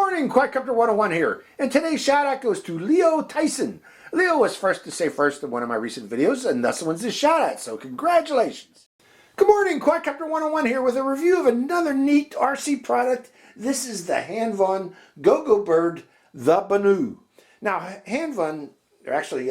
morning, Quadcopter 101 here, and today's shout out goes to Leo Tyson. Leo was first to say first in one of my recent videos, and thus wins this shout out, so congratulations. Good morning, Quadcopter 101 here with a review of another neat RC product. This is the Hanvon Go-Go Bird, the Bennu. Now, Hanvon, or actually,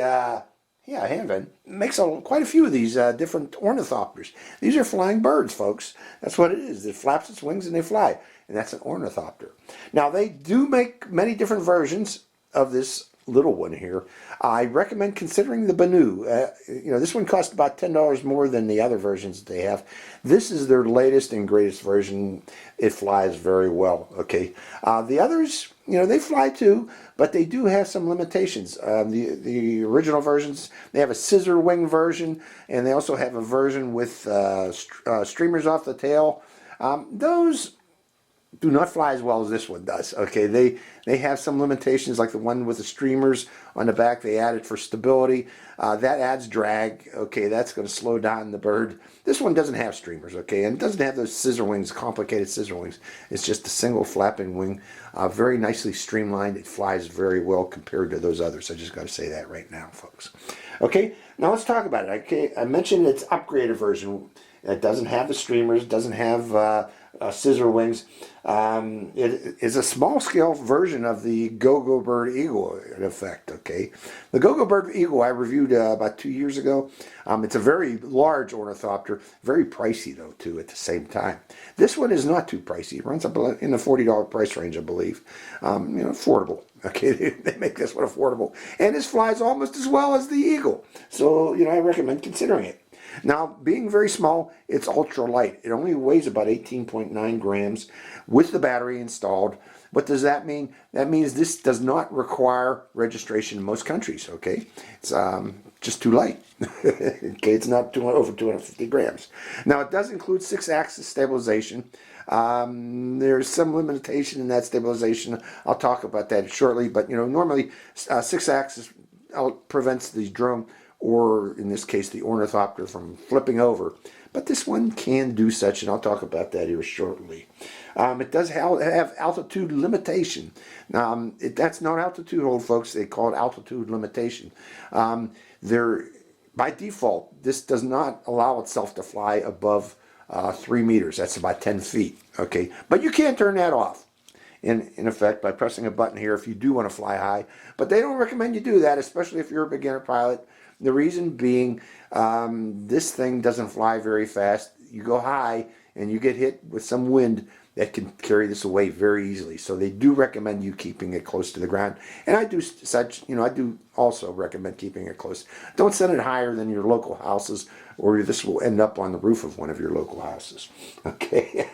Hanvon makes quite a few of these different ornithopters. These are flying birds, folks. That's what it is. It flaps its wings and they fly, and that's an ornithopter. Now, they do make many different versions of this little one here. I recommend considering the Bennu. This one costs about $10 more than the other versions that they have. This is their latest and greatest version. It flies very well, okay? The others, they fly too, but they do have some limitations. The original versions, they have a scissor wing version, and they also have a version with streamers off the tail. Those do not fly as well as this one does. Okay, they have some limitations, like the one with the streamers on the back. They added for stability. That adds drag. Okay, that's going to slow down the bird. This one doesn't have streamers. Okay, and it doesn't have those scissor wings, complicated scissor wings. It's just a single flapping wing, very nicely streamlined. It flies very well compared to those others. I just got to say that right now, folks. Okay, now let's talk about it. Okay, I mentioned its upgraded version. It doesn't have the streamers, doesn't have scissor wings. It is a small-scale version of the Go-Go Bird Eagle, in effect, okay? The Go-Go Bird Eagle I reviewed about 2 years ago. It's a very large ornithopter, very pricey, though, too, at the same time. This one is not too pricey. It runs up in the $40 price range, I believe. Affordable. Okay, they make this one affordable. And this flies almost as well as the Eagle. So, I recommend considering it. Now, being very small, it's ultra light. It only weighs about 18.9 grams with the battery installed. What does that mean? That means this does not require registration in most countries, okay? It's just too light. Okay, it's not over 250 grams. Now, it does include 6-axis stabilization. There's some limitation in that stabilization. I'll talk about that shortly, but normally 6-axis prevents the drone, or in this case the ornithopter, from flipping over. But this one can do such, and I'll talk about that here shortly. It does have altitude limitation. That's not altitude hold, folks. They call it altitude limitation. By default, this does not allow itself to fly above 3 meters. That's about 10 feet. Okay, but you can turn that off. In effect, by pressing a button here, if you do want to fly high. But they don't recommend you do that, especially if you're a beginner pilot. The reason being, this thing doesn't fly very fast. You go high and you get hit with some wind that can carry this away very easily. So they do recommend you keeping it close to the ground. And I do I do also recommend keeping it close. Don't send it higher than your local houses, or this will end up on the roof of one of your local houses. Okay.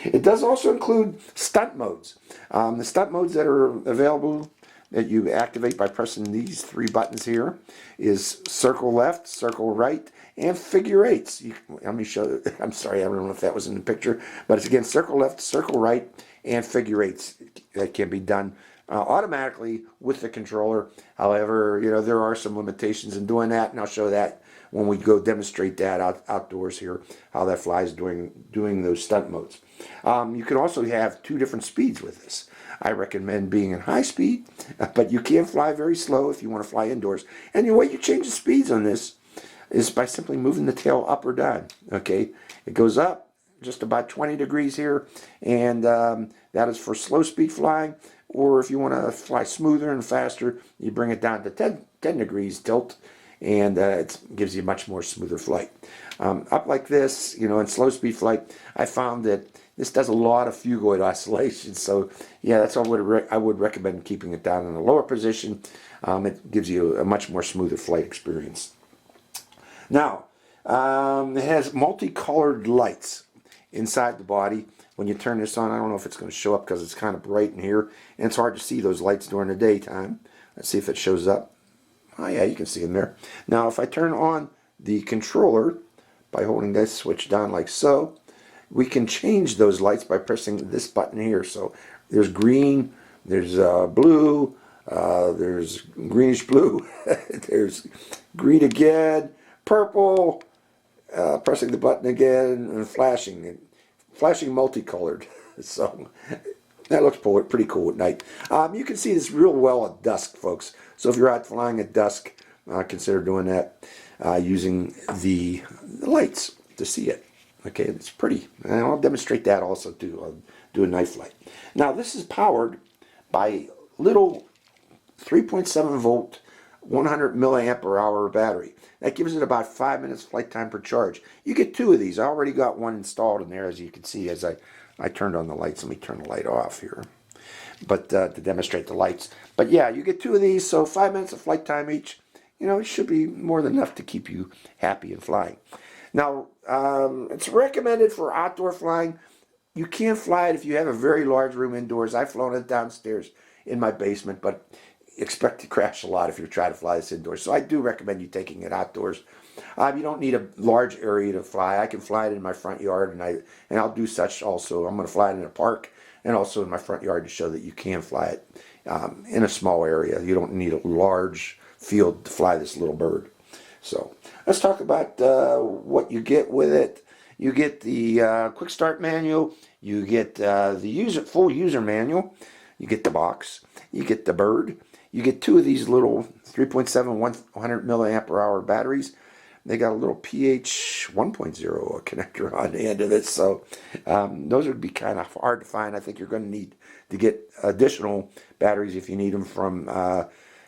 It does also include stunt modes. The stunt modes that are available that you activate by pressing these 3 buttons here is circle left, circle right, and figure eights. Let me show. I'm sorry, I don't know if that was in the picture, but it's again circle left, circle right, and figure eights. That can be done automatically with the controller. However, there are some limitations in doing that, and I'll show that when we go demonstrate that outdoors here, how that flies doing those stunt modes. You can also have 2 different speeds with this. I recommend being in high speed, but you can fly very slow if you want to fly indoors. And the way you change the speeds on this is by simply moving the tail up or down. Okay, it goes up just about 20 degrees here, and that is for slow speed flying. Or if you want to fly smoother and faster, you bring it down to 10 degrees tilt, and it gives you much more smoother flight. Up like this, in slow speed flight, I found that this does a lot of phugoid oscillations. So yeah, that's all I would recommend keeping it down in a lower position. It gives you a much more smoother flight experience. Now, it has multicolored lights inside the body. When you turn this on, I don't know if it's going to show up because it's kind of bright in here, and it's hard to see those lights during the daytime. Let's see if it shows up. Oh yeah, you can see them there. Now if I turn on the controller by holding this switch down like so, we can change those lights by pressing this button here. So there's green, there's blue, there's greenish blue, there's green again, purple, pressing the button again, and flashing multicolored. So That looks pretty cool at night. You can see this real well at dusk, folks. So if you're out flying at dusk, consider doing that using the lights to see it. Okay, it's pretty. And I'll demonstrate that also too. I'll do a night flight. Now this is powered by little 3.7 volt 100 milliamp per hour battery. That gives it about 5 minutes flight time per charge. You get 2 of these. I already got one installed in there, as you can see as I turned on the lights. Let me turn the light off here, but to demonstrate the lights. But yeah, you get 2 of these, so 5 minutes of flight time each. You know, it should be more than enough to keep you happy and flying. Now, it's recommended for outdoor flying. You can't fly it if you have a very large room indoors. I've flown it downstairs in my basement, but expect to crash a lot if you're trying to fly this indoors. So I do recommend you taking it outdoors. You don't need a large area to fly. I can fly it in my front yard, and I'll do such also. I'm going to fly it in a park and also in my front yard to show that you can fly it in a small area. You don't need a large field to fly this little bird. So let's talk about what you get with it. You get the quick start manual. You get the full user manual. You get the box. You get the bird. You get 2 of these little 3.7 100 milliamp per hour batteries. They got a little pH 1.0 connector on the end of it, so those would be kind of hard to find. I think you're going to need to get additional batteries if you need them from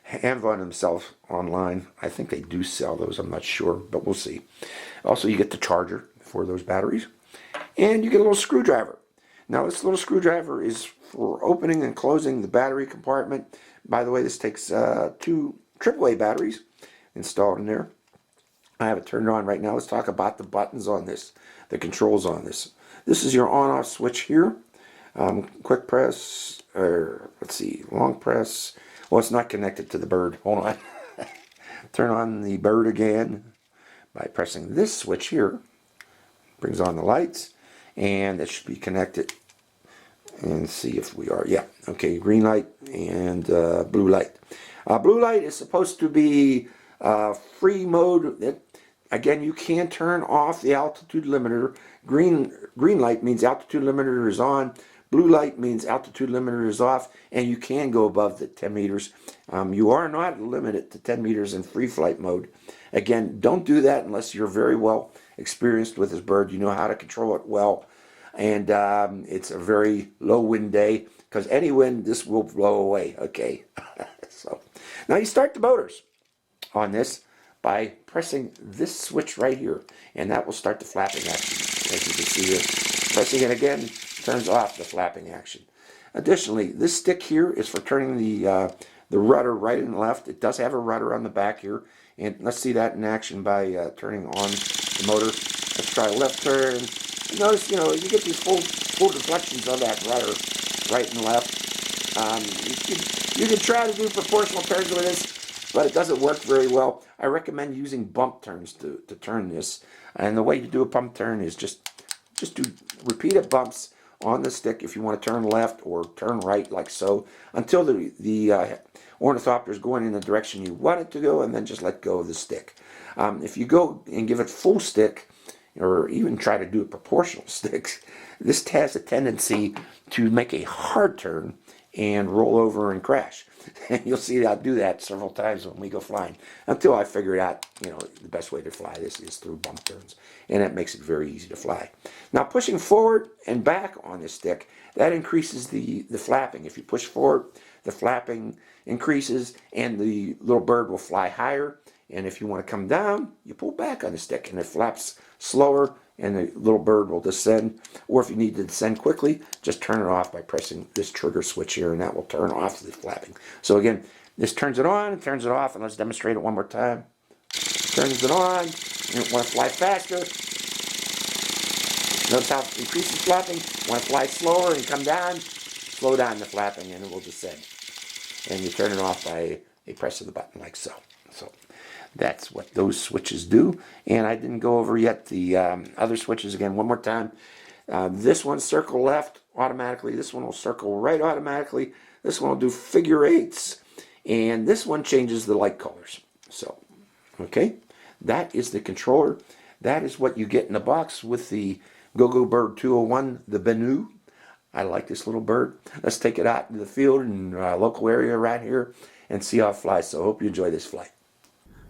Hanvon himself online. I think they do sell those. I'm not sure, but we'll see. Also, you get the charger for those batteries, and you get a little screwdriver. Now, this little screwdriver is for opening and closing the battery compartment. By the way, this takes 2 AAA batteries installed in there. I have it turned on right now. Let's talk about the buttons on this, the controls on this. This is your on-off switch here. Quick press, or let's see, long press. Well, it's not connected to the bird. Hold on. Turn on the bird again by pressing this switch here. Brings on the lights, and it should be connected. And see if we are. Yeah. Okay. Green light and blue light. Blue light is supposed to be free mode. Again, you can turn off the altitude limiter. Green light means altitude limiter is on. Blue light means altitude limiter is off, and you can go above the 10 meters. You are not limited to 10 meters in free flight mode. Again, don't do that unless you're very well experienced with this bird. You know how to control it well. And it's a very low wind day, because any wind, this will blow away. Okay. So now you start the motors on this by pressing this switch right here, and that will start the flapping action. As you can see here, pressing it again turns off the flapping action. Additionally, this stick here is for turning the rudder right and left. It does have a rudder on the back here, and let's see that in action by turning on the motor. Let's try a left turn. Notice, you know, you get these full deflections of that rudder, right and left. You can try to do proportional turns with this, but it doesn't work very well. I recommend using bump turns to turn this. And the way to do a bump turn is just do repeated bumps on the stick if you want to turn left or turn right, like so, until the ornithopter is going in the direction you want it to go, and then just let go of the stick. If you go and give it full stick, or even try to do a proportional stick, this has a tendency to make a hard turn and roll over and crash. And you'll see I'll do that several times when we go flying, until I figured out, you know, the best way to fly this is through bump turns, and that makes it very easy to fly. Now, pushing forward and back on the stick, that increases the flapping. If you push forward, the flapping increases, and the little bird will fly higher. And if you want to come down, you pull back on the stick, and it flaps slower, and the little bird will descend. Or if you need to descend quickly, just turn it off by pressing this trigger switch here, and that will turn off the flapping. So again, this turns it on and turns it off, and let's demonstrate it one more time. Turns it on. You want to fly faster. Notice how it increases flapping. Want to fly slower and come down, slow down the flapping, and it will descend. And you turn it off by a press of the button, like so. So that's what those switches do. And I didn't go over yet the other switches again one more time. This one circle left automatically. This one will circle right automatically. This one will do figure eights. And this one changes the light colors. So, okay, that is the controller. That is what you get in the box with the Go-Go Bird 201, the Bennu. I like this little bird. Let's take it out into the field in our local area right here and see how it flies. So I hope you enjoy this flight.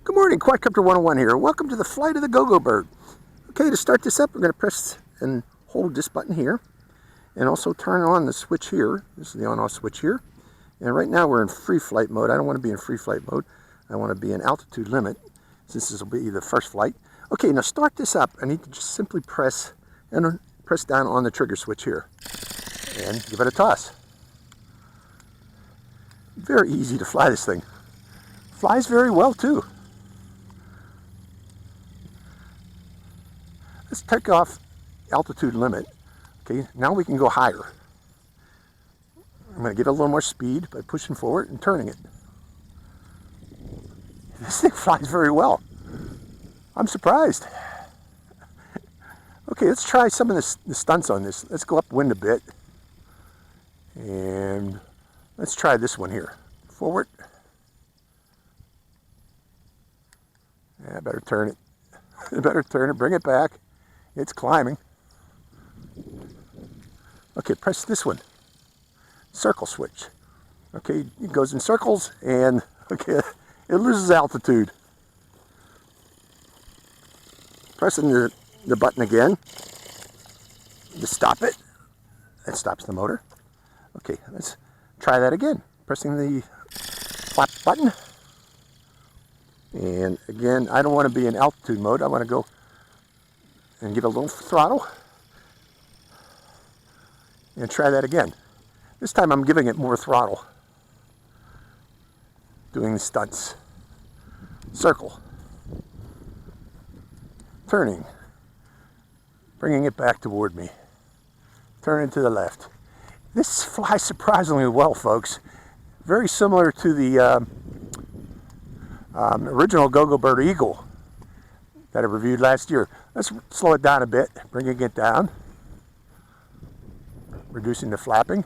Good morning, Quadcopter 101 here. Welcome to the flight of the go-go bird. Okay, to start this up, we're going to press and hold this button here and also turn on the switch here. This is the on-off switch here. And right now we're in free flight mode. I don't want to be in free flight mode. I want to be in altitude limit since this will be the first flight. Okay, now start this up. I need to just simply press down on the trigger switch here and give it a toss. Very easy to fly this thing. Flies very well too. Let's take off altitude limit. Okay, now we can go higher. I'm going to give it a little more speed by pushing forward and turning it. This thing flies very well. I'm surprised. Okay, let's try some of the stunts on this. Let's go upwind a bit. And let's try this one here. Forward. Yeah, I better turn it. I better turn it, bring it back. It's climbing. Okay, press this one. Circle switch. Okay, it goes in circles and okay, it loses altitude. Pressing the button again to stop it. That stops the motor. Okay, let's try that again. Pressing the flap button. And again, I don't want to be in altitude mode. I want to go and give it a little throttle. And try that again. This time I'm giving it more throttle. Doing the stunts. Circle. Turning. Bringing it back toward me. Turning to the left. This flies surprisingly well, folks. Very similar to the original Go-Go Bird Eagle that I reviewed last year. Let's slow it down a bit, bringing it down. Reducing the flapping.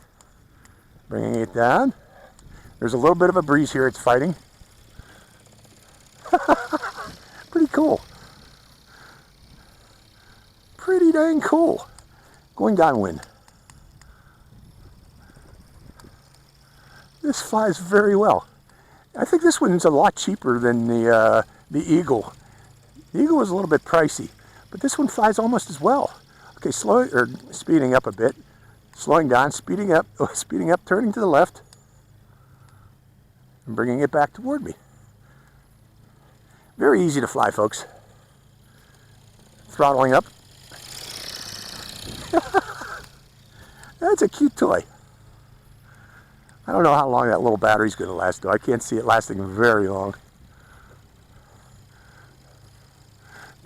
Bringing it down. There's a little bit of a breeze here it's fighting. Pretty cool. Pretty dang cool. Going downwind. This flies very well. I think this one's a lot cheaper than the Eagle. The Eagle was a little bit pricey, but this one flies almost as well. Okay, speeding up a bit. Slowing down, speeding up, turning to the left, and bringing it back toward me. Very easy to fly, folks. Throttling up. That's a cute toy. I don't know how long that little battery's going to last, though. I can't see it lasting very long.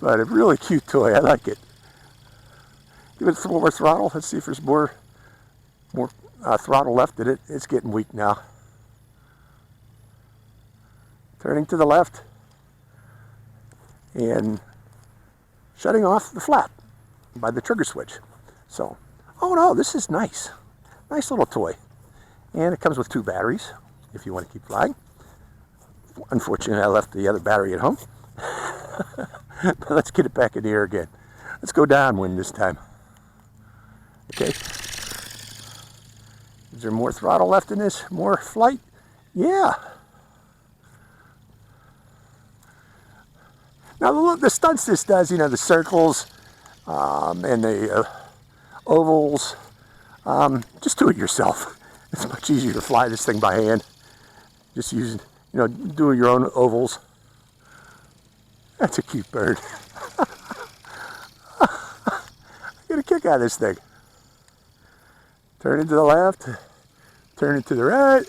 But a really cute toy. I like it. Give it a little more throttle. Let's see if there's more throttle left in it. It's getting weak now. Turning to the left and shutting off the flap by the trigger switch. So, oh no, this is nice. Nice little toy. And it comes with 2 batteries if you want to keep flying. Unfortunately, I left the other battery at home. But let's get it back in the air again. Let's go downwind this time. Okay. Is there more throttle left in this? More flight? Yeah. Now the stunts this does, you know, the circles and the ovals, just do it yourself. It's much easier to fly this thing by hand. Just using, you know, doing your own ovals. That's a cute bird. I get a kick out of this thing. Turn it to the left, turn it to the right,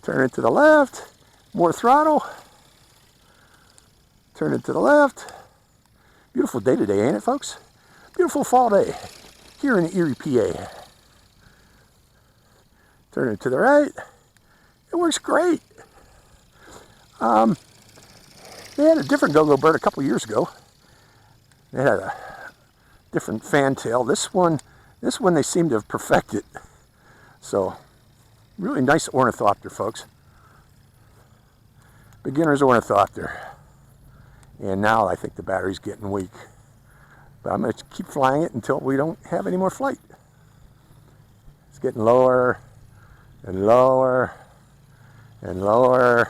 turn it to the left, more throttle, turn it to the left. Beautiful day today, ain't it, folks? Beautiful fall day here in Erie, PA. Turn it to the right. It works great. They had a different Go-Go Bird a couple years ago. They had a different fantail. This one they seem to have perfected. So, really nice ornithopter, folks. Beginner's ornithopter. And now I think the battery's getting weak. But I'm going to keep flying it until we don't have any more flight. It's getting lower and lower and lower,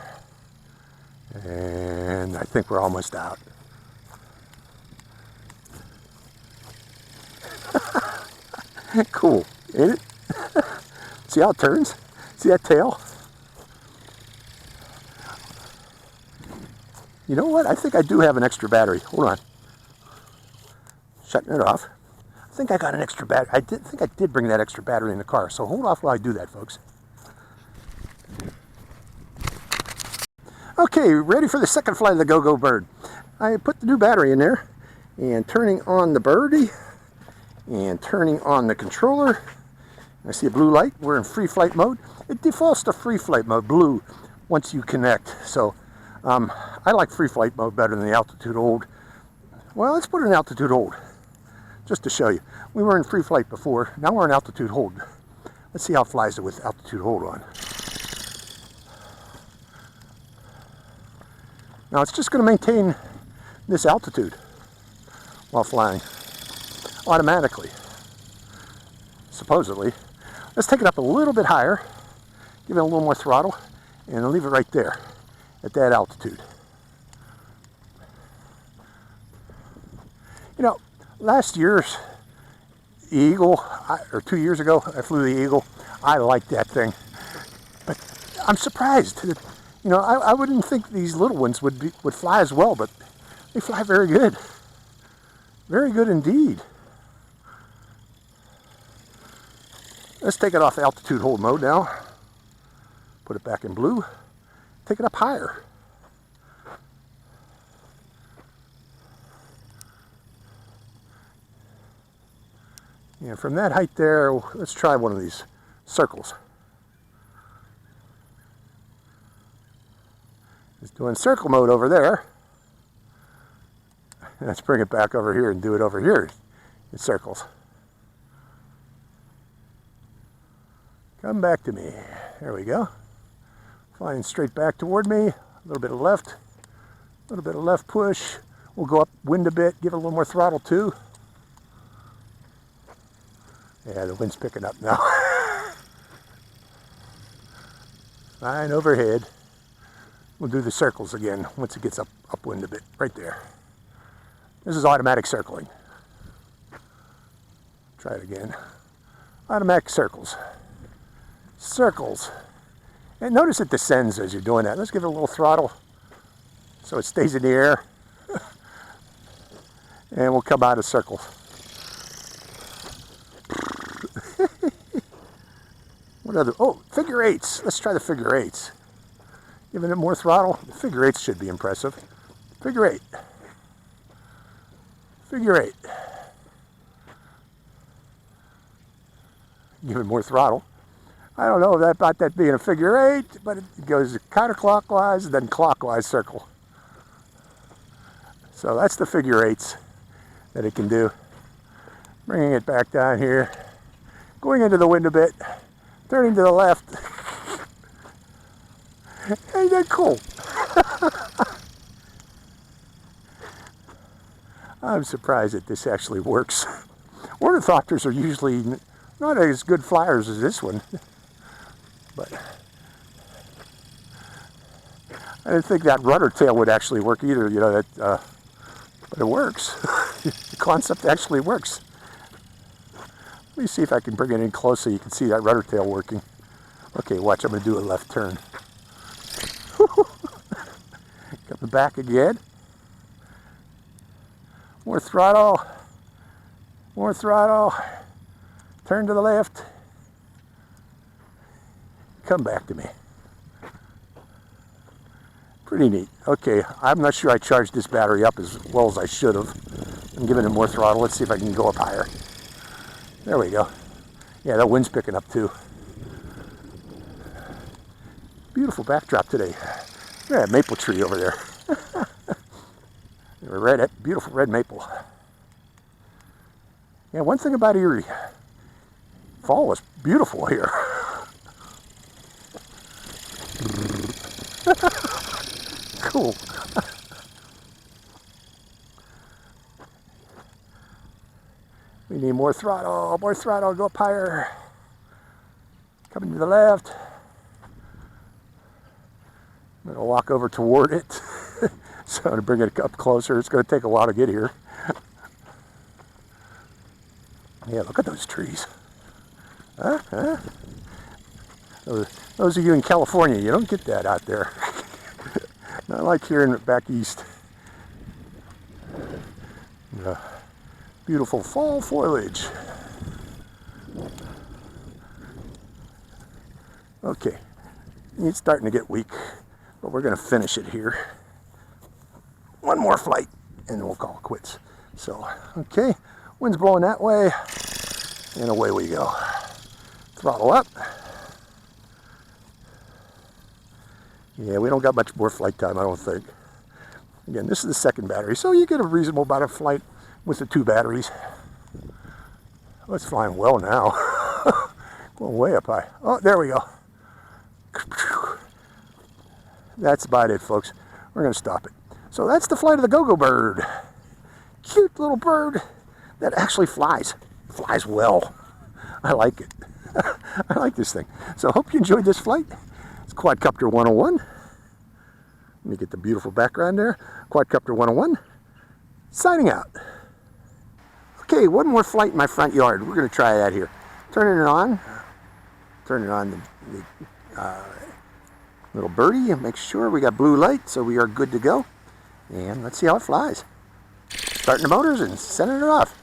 and I think we're almost out. Cool, ain't it? See how it turns? See that tail? You know what? I think I do have an extra battery. Hold on. Shutting it off. I think I got an extra battery. I think I did bring that extra battery in the car. So hold off while I do that, folks. Okay, ready for the second flight of the Go-Go Bird. I put the new battery in there and turning on the birdie and turning on the controller. I see a blue light. We're in free flight mode. It defaults to free flight mode, blue, once you connect. So I like free flight mode better than the altitude hold. Well, let's put it in altitude hold, just to show you. We were in free flight before. Now we're in altitude hold. Let's see how it flies it with altitude hold on. Now it's just going to maintain this altitude while flying automatically, supposedly. Let's take it up a little bit higher, give it a little more throttle, and leave it right there at that altitude. You know, last year's Eagle, or 2 years ago, I flew the Eagle. I liked that thing, but I'm surprised that, you know, I wouldn't think these little ones would fly as well, but they fly very good. Very good indeed. Let's take it off altitude hold mode now. Put it back in blue. Take it up higher. And from that height there, let's try one of these circles. It's doing circle mode over there. Let's bring it back over here and do it over here in circles. Come back to me. There we go. Flying straight back toward me. A little bit of left. A little bit of left push. We'll go up wind a bit. Give it a little more throttle too. Yeah, the wind's picking up now. Flying overhead. We'll do the circles again once it gets upwind a bit. Right there. This is automatic circling. Try it again. Automatic circles. Circles. And notice it descends as you're doing that. Let's give it a little throttle so it stays in the air. And we'll come out of circles. What other? Oh, figure eights. Let's try the figure eights. Giving it more throttle. The figure eights should be impressive. Figure eight. Figure eight. Give it more throttle. I don't know about that being a figure eight, but it goes counterclockwise and then clockwise circle. So that's the figure eights that it can do. Bringing it back down here. Going into the wind a bit. Turning to the left. Ain't that cool? I'm surprised that this actually works. Ornithopters are usually not as good flyers as this one. But I didn't think that rudder tail would actually work either, you know, but it works. The concept actually works. Let me see if I can bring it in close so you can see that rudder tail working. Okay, watch, I'm going to do a left turn. Coming back again. More throttle. More throttle. Turn to the left. Come back to me. Pretty neat. Okay, I'm not sure I charged this battery up as well as I should have. I'm giving it more throttle. Let's see if I can go up higher. There we go. Yeah, that wind's picking up too. Beautiful backdrop today. Look at that maple tree over there. Beautiful red maple. Yeah, one thing about Erie, fall was beautiful here. Cool. We need more throttle, go up higher. Coming to the left. I'm going to walk over toward it. So to bring it up closer, it's going to take a while to get here. Yeah, look at those trees. Those of you in California, you don't get that out there. Not like here in back east. Beautiful fall foliage. Okay, it's starting to get weak, but we're going to finish it here. One more flight, and we'll call it quits. So, okay, wind's blowing that way, and away we go. Throttle up. Yeah, we don't got much more flight time, I don't think. Again, this is the second battery, so you get a reasonable amount of flight with the 2 batteries. Oh, it's flying well now. Going way up high. Oh, there we go. That's about it, folks. We're going to stop it. So that's the flight of the go-go bird. Cute little bird that actually flies. Flies well. I like it. I like this thing. So I hope you enjoyed this flight. It's Quadcopter 101. Let me get the beautiful background there. Quadcopter 101. Signing out. Okay, one more flight in my front yard. We're going to try that here. Turning it on. Turning on the little birdie and make sure we got blue light, so we are good to go. And let's see how it flies. Starting the motors and sending it off.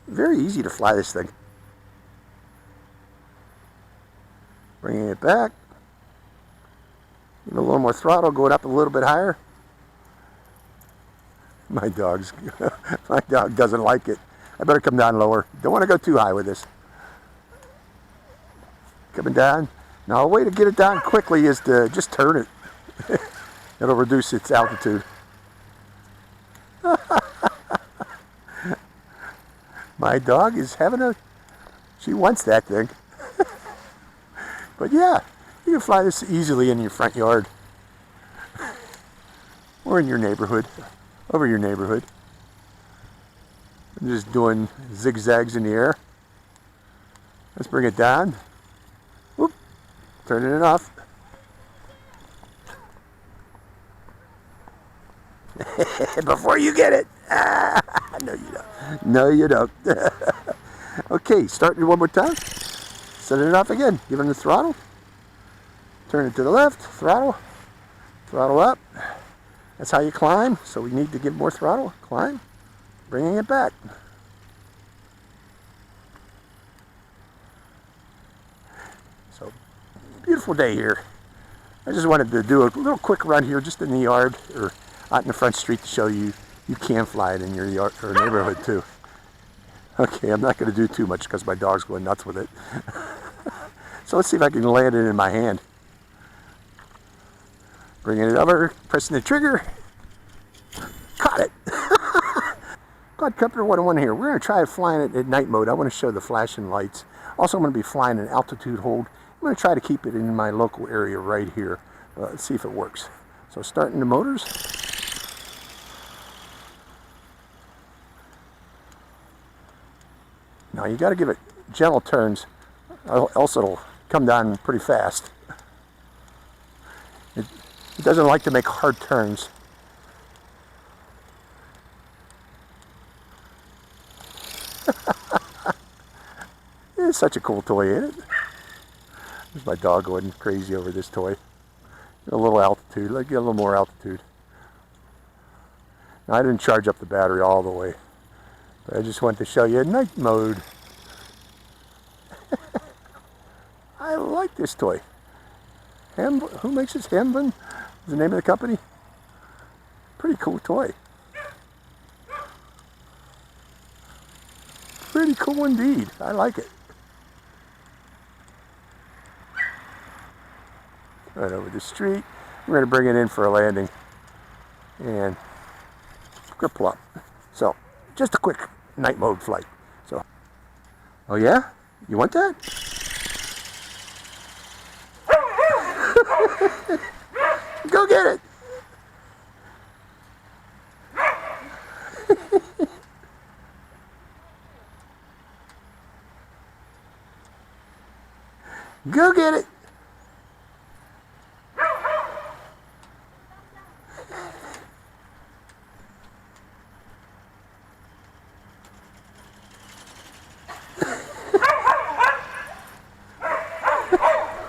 Very easy to fly this thing. Bringing it back. Give it a little more throttle, going up a little bit higher. My dog doesn't like it. I better come down lower. Don't want to go too high with this. Coming down. Now a way to get it down quickly is to just turn it. It'll reduce its altitude. My dog is she wants that thing. But yeah, you can fly this easily in your front yard. Or in your neighborhood. Over your neighborhood. I'm just doing zigzags in the air. Let's bring it down. Whoop. Turning it off. Before you get it. No, you don't. No, you don't. Okay, starting it one more time. Setting it off again. Giving it the throttle. Turn it to the left. Throttle. Throttle up. That's how you climb. So we need to give more throttle. Climb. Bringing it back. So, beautiful day here. I just wanted to do a little quick run here just in the yard or out in the front street to show you can fly it in your yard or neighborhood too. Okay, I'm not going to do too much because my dog's going nuts with it. So let's see if I can land it in my hand. Bringing it over, pressing the trigger. Caught it. Quadcopter 101 here. We're going to try flying it at night mode. I want to show the flashing lights. Also, I'm going to be flying an altitude hold. I'm going to try to keep it in my local area right here. Let's see if it works. So starting the motors. Now you got to give it gentle turns, else it'll come down pretty fast. It doesn't like to make hard turns. It's such a cool toy, ain't it? There's my dog going crazy over this toy. Get a little altitude, let's get a little more altitude. Now, I didn't charge up the battery all the way, but I just wanted to show you night mode. I like this toy. Who makes this? Hanvon is the name of the company. Pretty cool toy. Pretty cool indeed. I like it. Right over the street. We're going to bring it in for a landing. And grip up. So, just a quick night mode flight. So, oh yeah? You want that? Go get it! Go get it.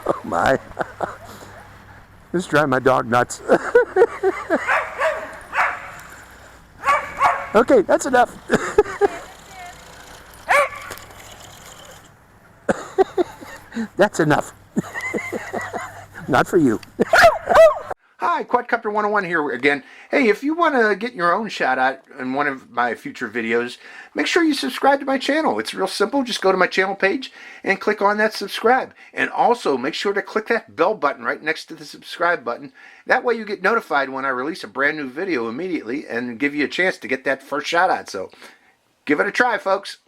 Oh my. This is driving my dog nuts. Okay, that's enough. That's enough. Not for you. Hi, Quadcopter 101 here again. Hey, if you want to get your own shout out in one of my future videos, make sure you subscribe to my channel. It's real simple. Just go to my channel page and click on that subscribe. And also make sure to click that bell button right next to the subscribe button. That way you get notified when I release a brand new video immediately and give you a chance to get that first shout out. So give it a try, folks.